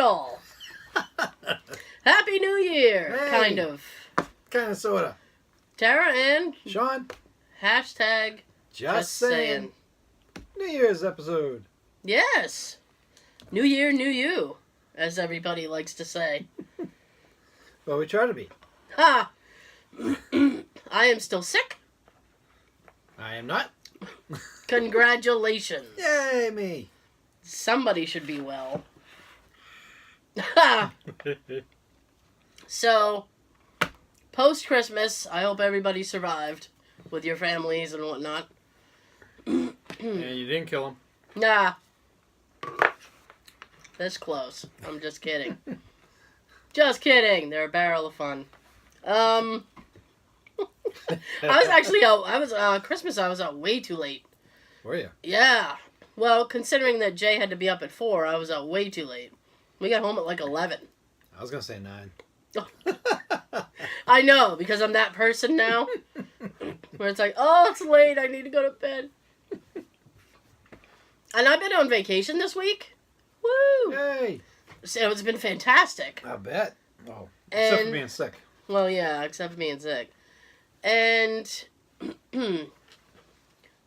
at all. Happy New Year, Hey. kind of. Kind of, sort of. Tara and Sean, hashtag just saying. New Year's episode. Yes. New Year, new you, as everybody likes to say. Well, we try to be. Ha! I am still sick. I am not. Congratulations. Yay, me. Somebody should be well. Ha! So, post-Christmas, I hope everybody survived with your families and whatnot. And you didn't kill him. Nah. This close. I'm just kidding. Just kidding. They're a barrel of fun. I was actually out. Christmas, I was out way too late. Were you? Yeah. Well, considering that Jay had to be up at 4, I was out way too late. We got home at like 11. I was going to say 9. I know, because I'm that person now. Where it's like, oh, it's late. I need to go to bed. And I've been on vacation this week. Woo! Yay. So it's been fantastic. I bet. Oh, except for And- being sick. Well, yeah, except for being sick. And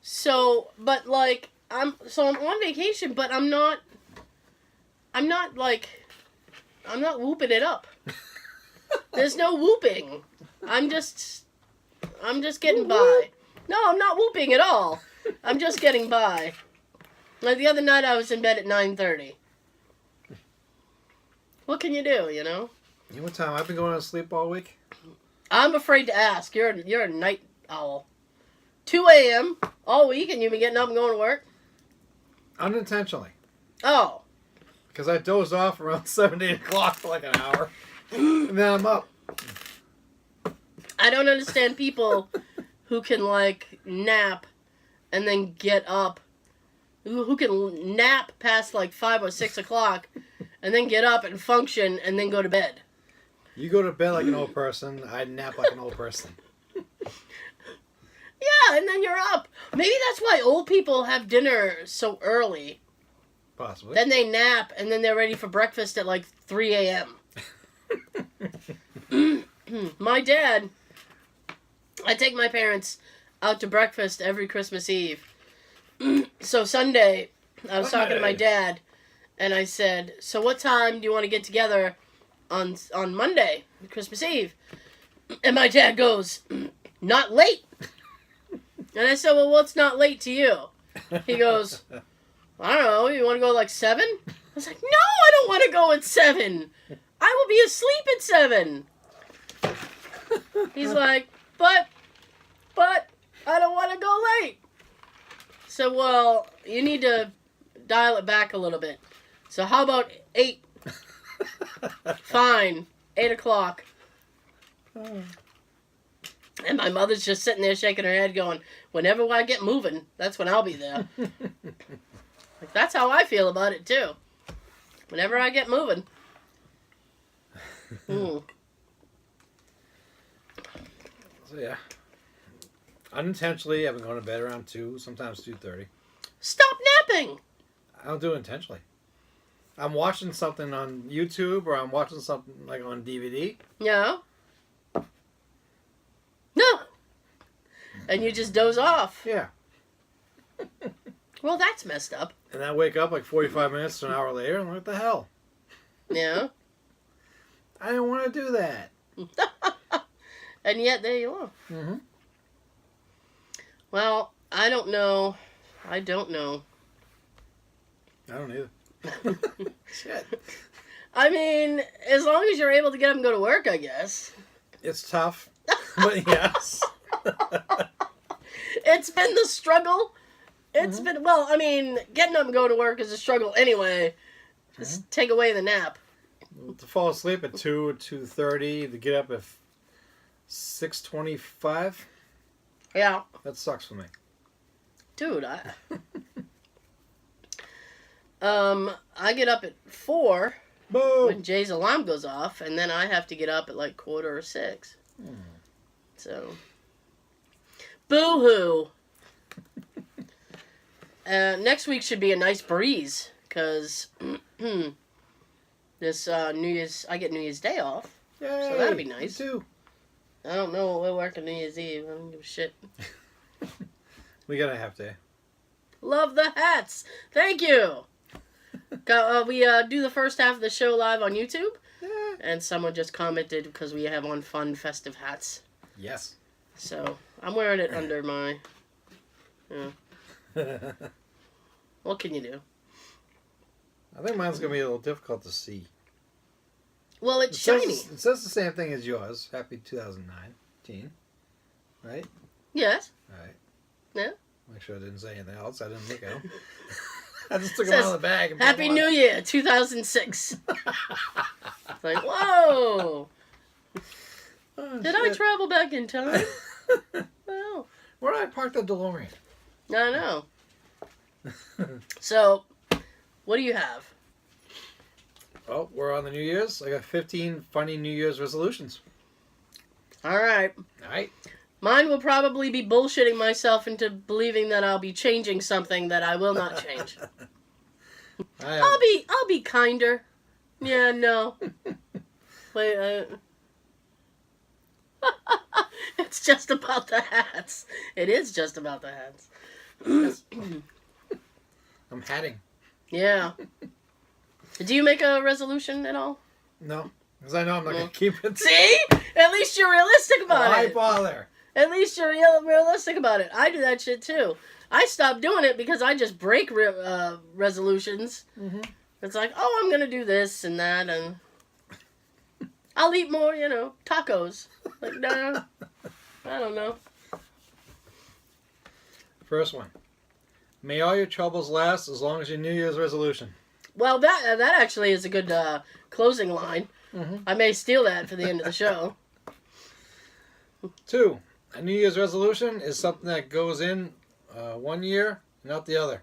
so, but like, I'm on vacation, but I'm not whooping it up. There's no whooping. I'm just getting by. No, I'm not whooping at all. I'm just getting by. Like the other night, I was in bed at 9:30. What can you do, you know? You know what time I've been going to sleep all week? I'm afraid to ask. You're a night owl. 2 a.m. all week, and you've been getting up and going to work? Unintentionally. Oh. Because I dozed off around 7 to 8 o'clock for like an hour. And then I'm up. I don't understand people who can, like, nap and then get up. Who can nap past, like, 5 or 6 o'clock and then get up and function and then go to bed. You go to bed like an old person. I nap like an old person. Yeah, and then you're up. Maybe that's why old people have dinner so early. Possibly. Then they nap, and then they're ready for breakfast at, like, 3 a.m. My dad, I take my parents out to breakfast every Christmas Eve. So Sunday, I was talking to my dad, and I said, so what time do you want to get together on Monday, Christmas Eve? And my dad goes, not late. And I said, well, what's not late to you? He goes, I don't know, you want to go like 7? I was like, no, I don't want to go at 7. I will be asleep at 7. He's like, but I don't want to go late. So, well, you need to dial it back a little bit. So how about 8? Fine, 8 o'clock. And my mother's just sitting there shaking her head going, whenever I get moving, that's when I'll be there. Like, that's how I feel about it, too. Whenever I get moving. So, yeah. Unintentionally, I've been going to bed around 2, sometimes 2:30. Stop napping! I don't do it intentionally. I'm watching something on YouTube or I'm watching something like on DVD. No. No. And you just doze off. Yeah. Well, that's messed up. And I wake up like 45 minutes to an hour later and I'm like, what the hell? Yeah. I didn't want to do that. And yet, there you are. Mm-hmm. Well, I don't know. I don't know. I don't either. Shit. I mean, as long as you're able to get up and go to work, I guess. It's tough. But yes. It's been the struggle. It's been, well, I mean, getting up and going to work is a struggle anyway. Just take away the nap. To fall asleep at 2 or 2:30, to get up at 6:25, Yeah. that sucks for me. Dude, I get up at 4 Boo! when Jay's alarm goes off, and then I have to get up at like 5:45. So, boo-hoo. Next week should be a nice breeze, because this New Year's. I get New Year's Day off. Yay, So that'd be nice. Me too. I don't know. We're working New Year's Eve. I don't give a shit. We got a half day. Love the hats. Thank you. We do the first half of the show live on YouTube. Yeah. And someone just commented because we have on fun festive hats. Yes. So I'm wearing it under my... What can you do? I think mine's going to be a little difficult to see. Well, it's shiny. It says the same thing as yours. Happy 2019. Right? Yes. All right. Yeah. Make sure I didn't say anything else. I didn't look at them. I just took them Says, out of the bag. And Happy New Year, 2006. It's like, whoa. Oh, Did I travel back in time? Well. Where did I park the DeLorean? I know. So, what do you have? Oh, we're on the New Year's. I got 15 funny New Year's resolutions. All right. All right. Mine will probably be bullshitting myself into believing that I'll be changing something that I will not change. I'll be kinder. Yeah, no. Wait, it's just about the hats. It is just about the hats. I'm hatting. Yeah. Do you make a resolution at all? No, because I know I'm not going to keep it. See? At least you're realistic about Why it. bother? At least you're realistic about it. I do that shit too. I stopped doing it because I just break resolutions. Mm-hmm. It's like, oh, I'm going to do this and that, and I'll eat more, tacos. Like, nah, I don't know. First one. May all your troubles last as long as your New Year's resolution. Well, that actually is a good closing line. Mm-hmm. I may steal that for the end of the show. 2. A New Year's resolution is something that goes in 1 year, not the other.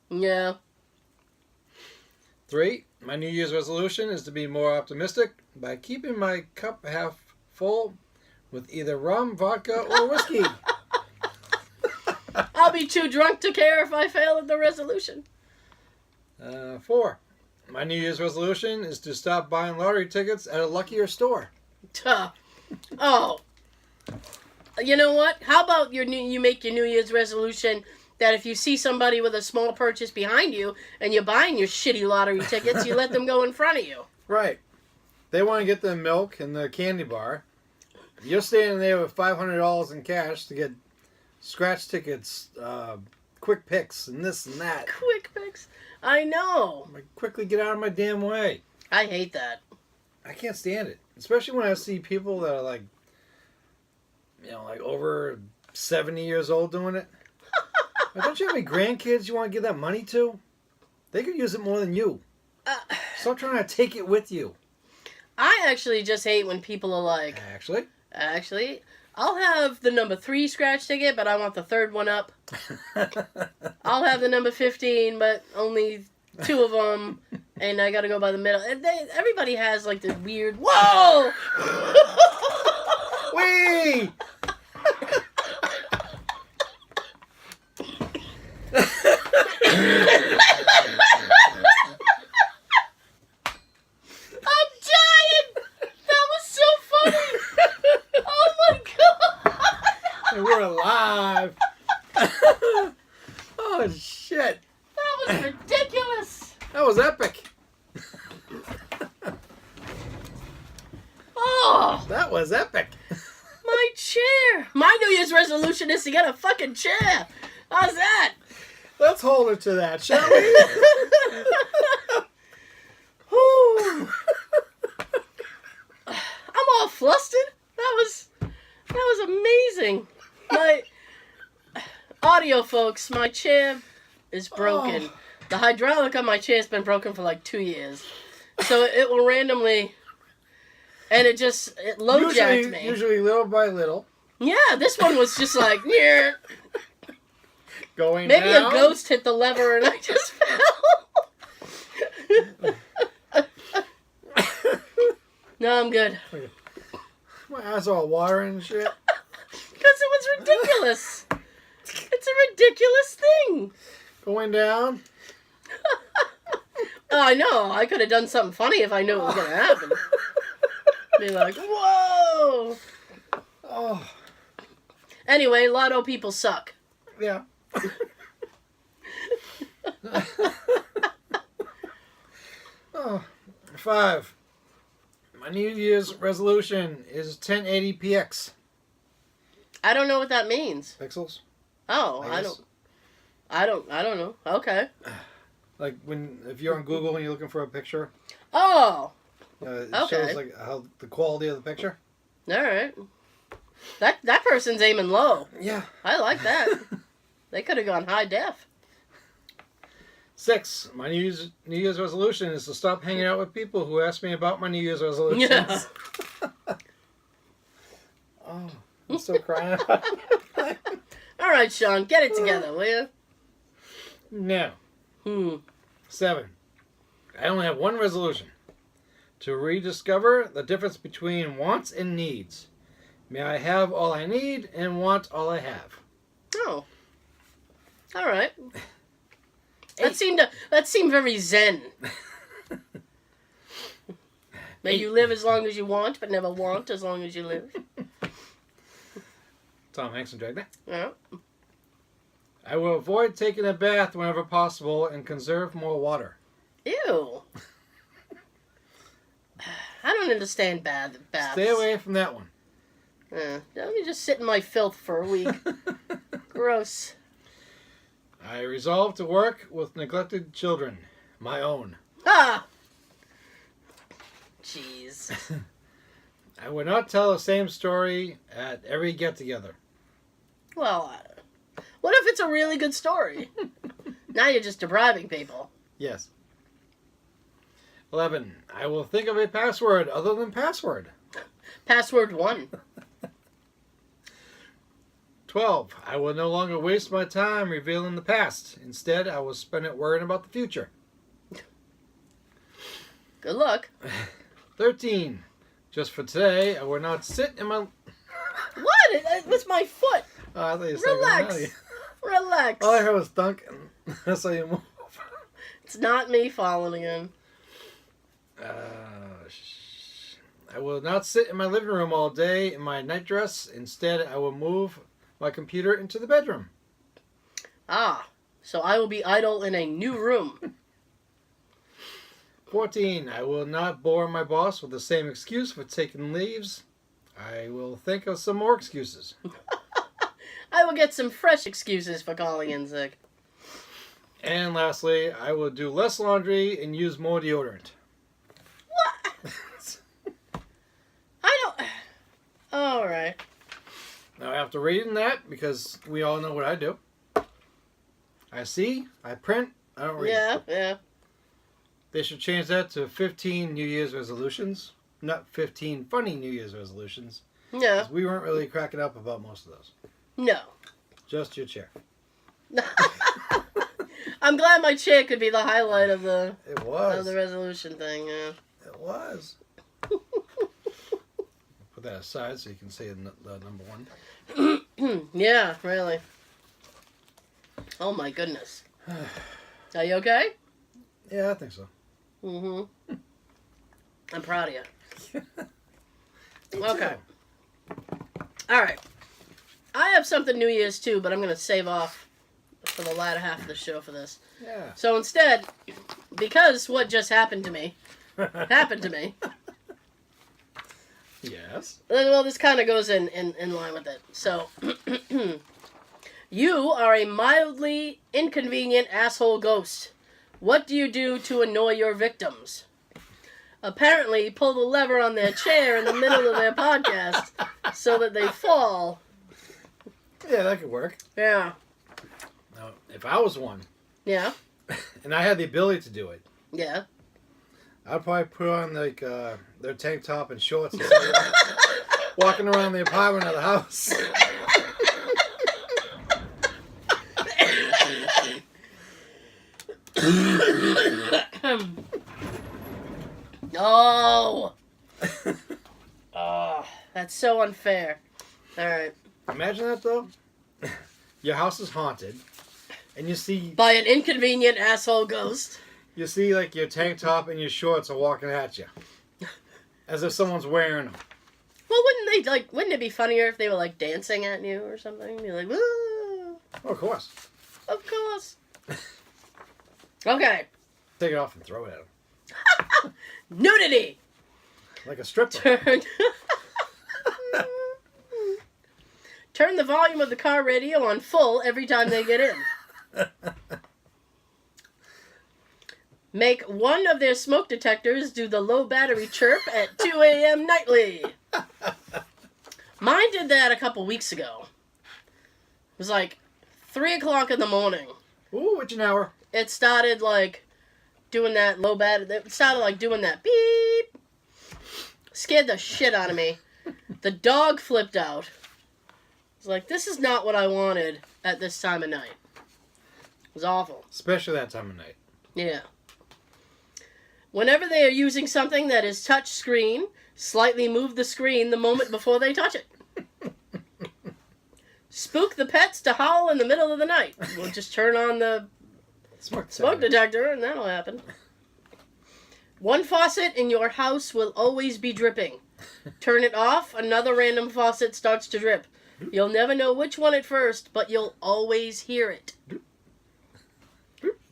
Yeah. 3. My New Year's resolution is to be more optimistic by keeping my cup half full with either rum, vodka, or whiskey. I'll be too drunk to care if I fail at the resolution. 4. My New Year's resolution is to stop buying lottery tickets at a luckier store. Oh. You know what? How about you make your New Year's resolution that if you see somebody with a small purchase behind you and you're buying your shitty lottery tickets, you let them go in front of you. Right. They want to get the milk and the candy bar. You're standing there with $500 in cash to get scratch tickets, quick picks, and this and that. Quick picks? I know. Like, quickly get out of my damn way. I hate that. I can't stand it. Especially when I see people that are like over 70 years old doing it. Like, don't you have any grandkids you want to give that money to? They could use it more than you. Stop trying to take it with you. I actually just hate when people are like... Actually, I'll have the number 3 scratch ticket, but I want the third one up. I'll have the number 15, but only 2 of them, and I gotta go by the middle. Everybody has like the weird... Whoa! Wee! I'm dying! That was so funny! Oh my god! And we're alive! Oh shit! That was ridiculous! That was epic! Oh! That was epic! My chair! My New Year's resolution is to get a fucking chair! How's that? Let's hold her to that, shall we? I'm all flustered. That was amazing. My audio folks, my chair is broken. Oh. The hydraulic on my chair has been broken for like 2 years. So it will randomly, and it low jacked me. Usually little by little. Yeah, this one was just like, yeah. Going Maybe down. a ghost hit the lever and I just fell. No, I'm good. My eyes are all watering and shit. Because it was ridiculous. It's a ridiculous thing. Going down. Oh, I know. I could have done something funny if I knew it was going to happen. Be like, whoa! Oh. Anyway, lotto people suck. Yeah. Oh. 5. My New Year's resolution is 1080px. I don't know what that means. Pixels? Oh, I don't know. Okay. Like if you're on Google and you're looking for a picture, Oh, it okay. shows like how the quality of the picture. All right. That person's aiming low. Yeah. I like that. They could have gone high def. 6. My New Year's resolution is to stop hanging out with people who ask me about my New Year's resolutions. Yeah. Oh, I'm still crying. All right, Sean, get it together, will you? Now. 7. I only have one resolution. To rediscover the difference between wants and needs. May I have all I need and want all I have. Oh. All right. That seemed very zen. May you live as long as you want, but never want as long as you live. Tom Hanks and Dragnet. Yeah. I will avoid taking a bath whenever possible and conserve more water. Ew. I don't understand baths. Stay away from that one. Let me just sit in my filth for a week. Gross. I resolve to work with neglected children. My own. Ah! Jeez. I would not tell the same story at every get-together. Well, what if it's a really good story? Now you're just depriving people. Yes. 11. I will think of a password other than password. Password 1. 12. I will no longer waste my time revealing the past. Instead, I will spend it worrying about the future. Good luck. 13. Just for today, I will not sit in my... What? It was my foot. Oh, I thought you said Relax. Relax. all I heard was thunk, and that's how you move. It's not me falling again. I will not sit in my living room all day in my nightdress. Instead, I will move my computer into the bedroom. Ah, so I will be idle in a new room. 14. I will not bore my boss with the same excuse for taking leaves. I will think of some more excuses. I will get some fresh excuses for calling in sick. And lastly, I will do less laundry and use more deodorant. What? I don't... All right. Now, after reading that, because we all know what I do, I see, I print, I don't read. Yeah. They should change that to 15 New Year's resolutions, not 15 funny New Year's resolutions. Yeah. 'Cause we weren't really cracking up about most of those. No. Just your chair. I'm glad my chair could be the highlight of the It was. the resolution thing. Yeah. It was. Put that aside so you can see the number one. Yeah, really. Oh my goodness. Are you okay? Yeah, I think so. Mm-hmm. I'm proud of you. Me Okay. too. All right. I have something New Year's too, but I'm going to save off for the latter half of the show for this. Yeah. So instead, because what just happened to me, Yes. well, this kind of goes in line with it. So, you are a mildly inconvenient asshole ghost. What do you do to annoy your victims? Apparently, pull the lever on their chair in the middle of their podcast so that they fall. Yeah, that could work. Yeah. Now, if I was one, Yeah. and I had the ability to do it, Yeah. I'd probably put on like their tank top and shorts and walking around the apartment or the house. No. Oh, that's so unfair. All right. Imagine that though. Your house is haunted, and you see By an inconvenient asshole ghost. You see, like, your tank top and your shorts are walking at you. As if someone's wearing them. Well, wouldn't it be funnier if they were, like, dancing at you or something? You're like, woo! Oh, of course. Of course. Okay. Take it off and throw it at them. Nudity! Like a stripper. Turn the volume of the car radio on full every time they get in. Make one of their smoke detectors do the low battery chirp at 2 a.m. nightly. Mine did that a couple weeks ago. It was like 3 o'clock in the morning. Ooh, it's an hour. It started like doing that low battery. It started like doing that beep. Scared the shit out of me. The dog flipped out. I was like, this is not what I wanted at this time of night. It was awful. Especially that time of night. Yeah. Whenever they are using something that is touch screen, slightly move the screen the moment before they touch it. Spook the pets to howl in the middle of the night. We'll just turn on the smoke detector and that'll happen. One faucet in your house will always be dripping. Turn it off, another random faucet starts to drip. You'll never know which one at first, but you'll always hear it.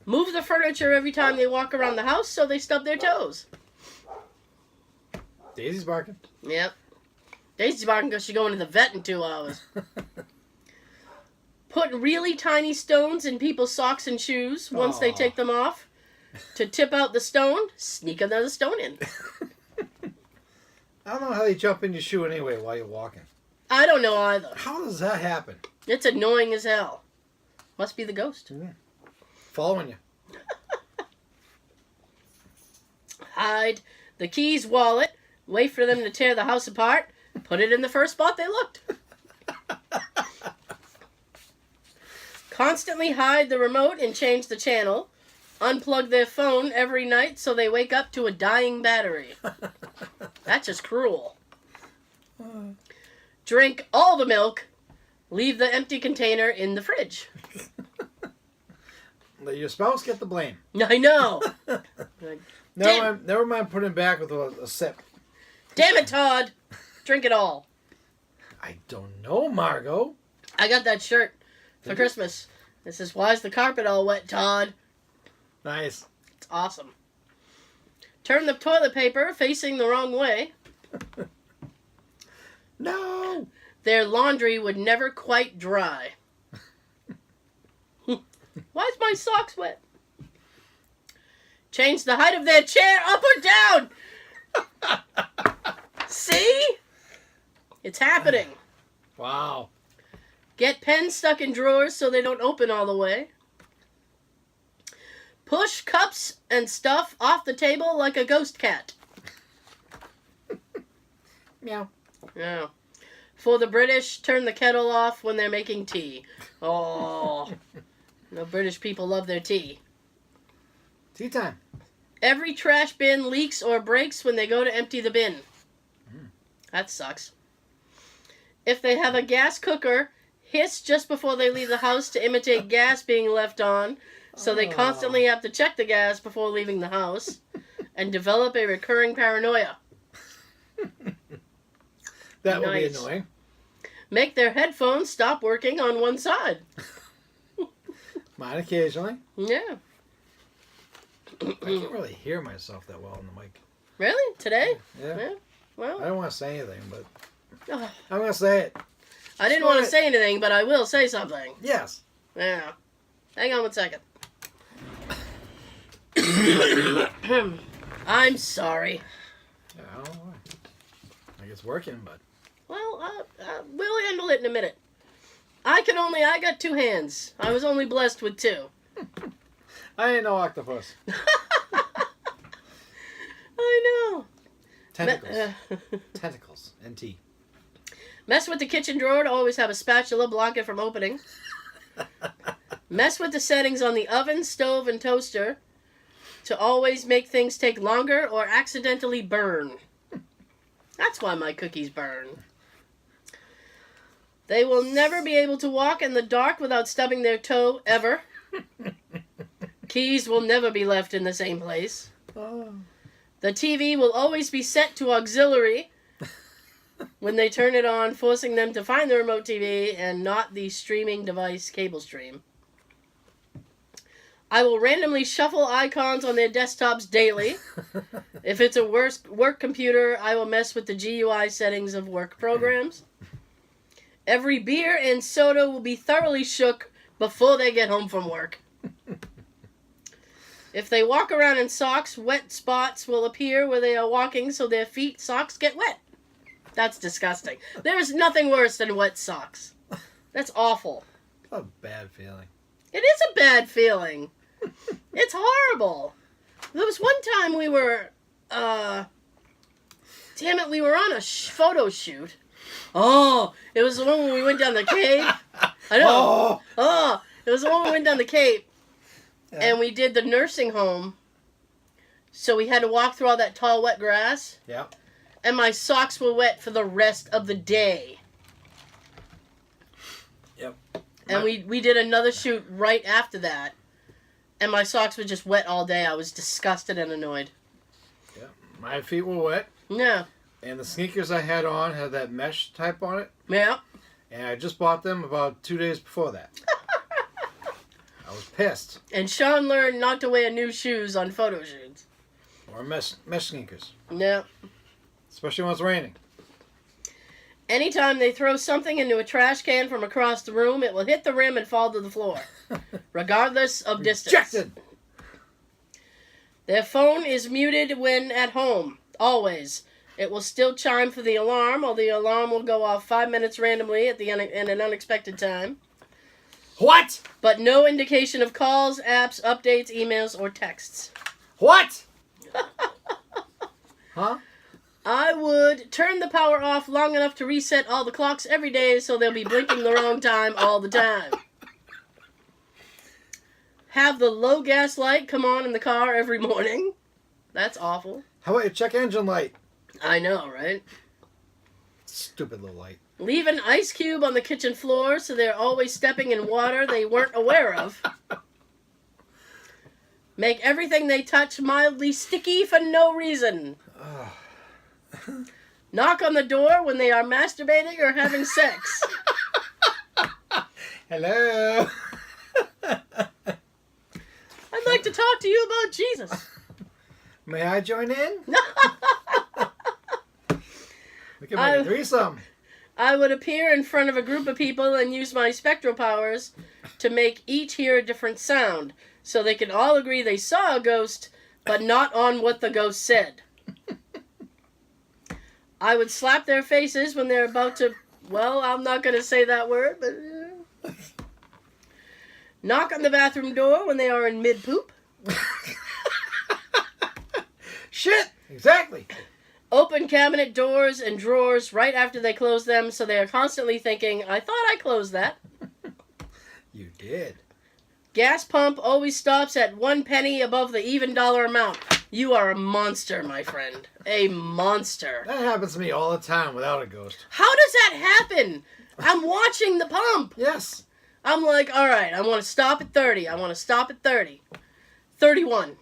Move the furniture every time they walk around the house so they stub their toes. Daisy's barking. Yep. Daisy's barking because she's going to the vet in 2 hours. Put really tiny stones in people's socks and shoes once they take them off. To tip out the stone, sneak another stone in. I don't know how they jump in your shoe anyway while you're walking. I don't know either. How does that happen? It's annoying as hell. Must be the ghost. Yeah. Following you. Hide the keys wallet. Wait for them to tear the house apart. Put it in the first spot they looked. Constantly hide the remote and change the channel. Unplug their phone every night so they wake up to a dying battery. That's just cruel. Drink all the milk. Leave the empty container in the fridge. Let your spouse get the blame. I know. Never mind putting it back with a sip. Damn it, Todd. Drink it all. I don't know, Margot. I got that shirt for Christmas. This is why's the carpet all wet, Todd? Nice. It's awesome. Turn the toilet paper facing the wrong way. No. Their laundry would never quite dry. Why's my socks wet? Change the height of their chair up or down. See? It's happening. Wow. Get pens stuck in drawers so they don't open all the way. Push cups and stuff off the table like a ghost cat. Meow. Yeah. For the British, turn the kettle off when they're making tea. Oh. The British people love their tea. Tea time. Every trash bin leaks or breaks when they go to empty the bin. That sucks. If they have a gas cooker, hiss just before they leave the house to imitate gas being left on, so they constantly have to check the gas before leaving the house, and develop a recurring paranoia. That would be annoying. Make their headphones stop working on one side. Mine occasionally. Yeah. I can't really hear myself that well on the mic. Really? Today? Yeah. Well, I don't want to say anything, but oh, I'm going to say it. I didn't want to say anything, but I will say something. Yes. Yeah. Hang on 1 second. I'm sorry. Yeah, I don't know why. I think it's working, but... Well, we'll handle it in a minute. I got 2 hands. I was only blessed with 2. I ain't no octopus. I know. Tentacles. Tentacles. NT. Mess with the kitchen drawer to always have a spatula block it from opening. Mess with the settings on the oven, stove, and toaster to always make things take longer or accidentally burn. That's why my cookies burn. They will never be able to walk in the dark without stubbing their toe, ever. Keys will never be left in the same place. Oh. The TV will always be set to auxiliary when they turn it on, forcing them to find the remote TV and not the streaming device cable stream. I will randomly shuffle icons on their desktops daily. If it's a work computer, I will mess with the GUI settings of work programs. Every beer and soda will be thoroughly shook before they get home from work. If they walk around in socks, wet spots will appear where they are walking so their socks get wet. That's disgusting. There's nothing worse than wet socks. That's awful. A bad feeling. It is a bad feeling. It's horrible. There was one time we were, we were on a photo shoot. Oh, it was the one when we went down the Cape. I know. Oh, it was the one when we went down the Cape. Yeah. And we did the nursing home. So we had to walk through all that tall, wet grass. Yeah. And my socks were wet for the rest of the day. Yep. And we did another shoot right after that. And my socks were just wet all day. I was disgusted and annoyed. Yeah. My feet were wet. Yeah. And the sneakers I had on had that mesh type on it. Yeah. And I just bought them about 2 days before that. I was pissed. And Sean learned not to wear new shoes on photo shoots. Or mesh sneakers. Yeah. Especially when it's raining. Anytime they throw something into a trash can from across the room, it will hit the rim and fall to the floor, regardless of distance. Rejected! Their phone is muted when at home, always. It will still chime for the alarm, or the alarm will go off 5 minutes randomly at in an unexpected time. What? But no indication of calls, apps, updates, emails, or texts. What? Huh? I would turn the power off long enough to reset all the clocks every day so they'll be blinking the wrong time all the time. Have the low gas light come on in the car every morning. That's awful. How about your check engine light? I know, right? Stupid little light. Leave an ice cube on the kitchen floor so they're always stepping in water they weren't aware of. Make everything they touch mildly sticky for no reason. Knock on the door when they are masturbating or having sex. Hello. I'd like to talk to you about Jesus. May I join in? We can make a threesome. I would appear in front of a group of people and use my spectral powers to make each hear a different sound, so they can all agree they saw a ghost, but not on what the ghost said. I would slap their faces when they're about to, well, I'm not going to say that word, but... knock on the bathroom door when they are in mid-poop. Shit! Exactly. Open cabinet doors and drawers right after they close them, so they are constantly thinking, I thought I closed that. You did. Gas pump always stops at 1 penny above the even dollar amount. You are a monster, my friend. A monster. That happens to me all the time without a ghost. How does that happen? I'm watching the pump. Yes. I'm like, all right, I want to stop at 30. I want to stop at 30. 31.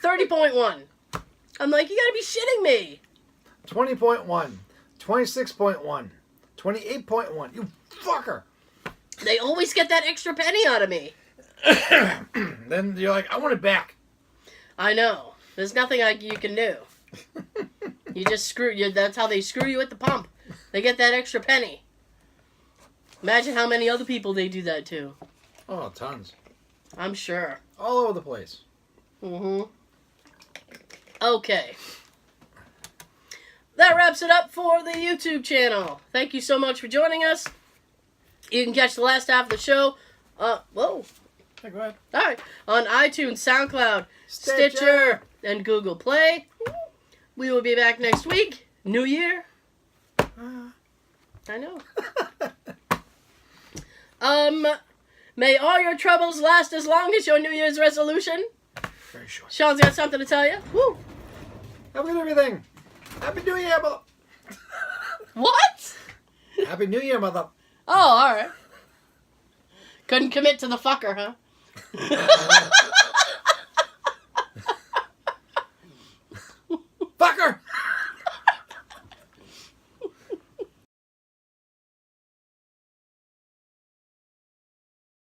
30.1. I'm like, you got to be shitting me. 20.1. 26.1. 28.1. You fucker. They always get that extra penny out of me. Then you're like, I want it back. I know. There's nothing you can do. You just that's how they screw you at the pump. They get that extra penny. Imagine how many other people they do that to. Oh, tons. I'm sure. All over the place. Mm-hmm. Okay. That wraps it up for the YouTube channel. Thank you so much for joining us. You can catch the last half of the show. Whoa. Hey, go ahead. All right. On iTunes, SoundCloud, Stitcher, and Google Play. We will be back next week. New Year. I know. May all your troubles last as long as your New Year's resolution. Very short. Sean's got something to tell you. Woo. Have a good everything. Happy New Year, mother. What? Happy New Year, mother. Oh, all right. Couldn't commit to the fucker, huh?